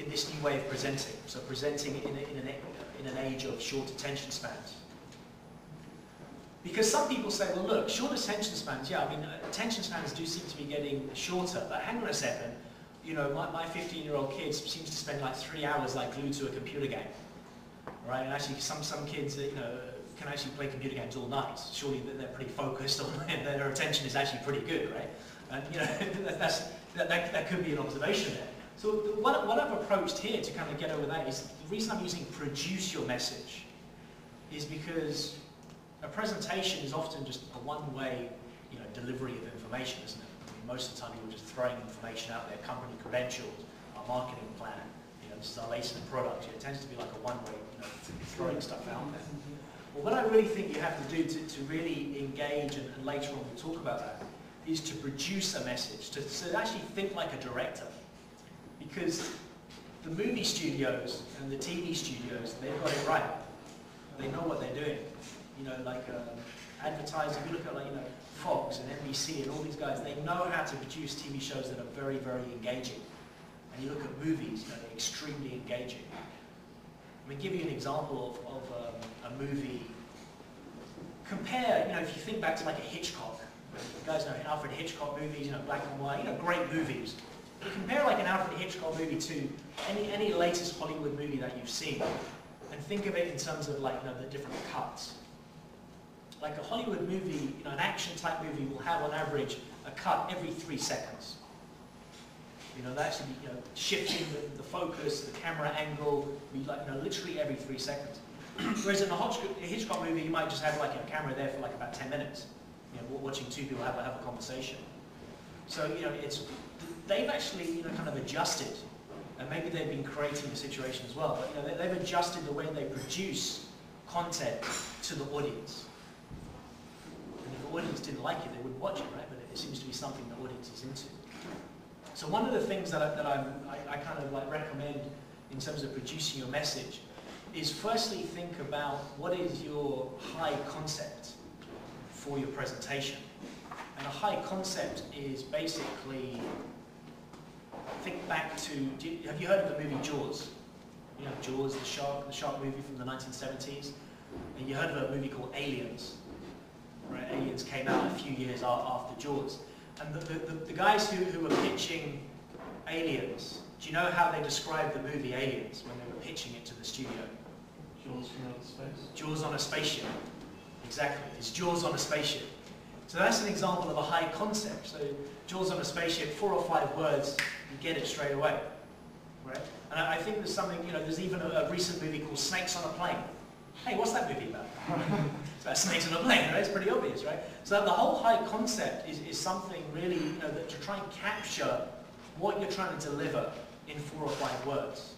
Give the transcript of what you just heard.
in this new way of presenting. So presenting in an age of short attention spans. Because some people say, well look, short attention spans, yeah, I mean, attention spans do seem to be getting shorter, but hang on a second, you know, my 15-year-old kid seems to spend like 3 hours like glued to a computer game, right? And actually some kids, you know, can actually play computer games all night. Surely they're pretty focused on their attention is actually pretty good, right? And you know, that could be an observation there. So what I've approached here to kind of get over that is, the reason I'm using produce your message is because a presentation is often just a one-way, you know, delivery of information, isn't it? I mean, most of the time you're just throwing information out there, company credentials, our marketing plan, you know, this is our latest product. It tends to be like a one-way, you know, throwing stuff out there. Well, what I really think you have to do to really engage, and later on we'll talk about that, is to produce a message, to actually think like a director. Because the movie studios and the TV studios, they've got it right. They know what they're doing. You know, like advertising, you look at like, you know, Fox and NBC and all these guys, they know how to produce TV shows that are very, very engaging. And you look at movies, you know, they're extremely engaging. I mean, give you an example of a movie. Compare, you know, if you think back to like a Hitchcock, you guys know Alfred Hitchcock movies, you know, black and white, you know, great movies. You compare like an Alfred Hitchcock movie to any latest Hollywood movie that you've seen, and think of it in terms of like, you know, the different cuts. Like a Hollywood movie, you know, an action type movie will have on average a cut every 3 seconds. You know, that actually, you know, shifting the focus, the camera angle, like, you know, literally every 3 seconds. Whereas in a Hitchcock movie, you might just have like a camera there for like about 10 minutes, you know, watching two people have a conversation. So, you know, they've actually, you know, kind of adjusted, and maybe they've been creating the situation as well, but, you know, they've adjusted the way they produce content to the audience. And if the audience didn't like it, they wouldn't watch it, right? But it seems to be something the audience is into. So one of the things that I kind of like recommend in terms of producing your message is firstly think about what is your high concept for your presentation. And a high concept is basically, think back to, have you heard of the movie Jaws? You know, Jaws, the shark movie from the 1970s. And you heard of a movie called Aliens, right? Aliens came out a few years after Jaws. And the guys who were pitching Aliens, do you know how they described the movie Aliens when they were pitching it to the studio? Jaws from outer space. Jaws on a spaceship. Exactly. It's Jaws on a spaceship. So that's an example of a high concept. So Jaws on a spaceship, 4 or 5 words, you get it straight away, right? And I think there's something, you know, there's even a recent movie called Snakes on a Plane. Hey, what's that movie about? It's about snakes on a plane, right? It's pretty obvious, right? So the whole high concept is something really, you know, that to try and capture what you're trying to deliver in 4 or 5 words.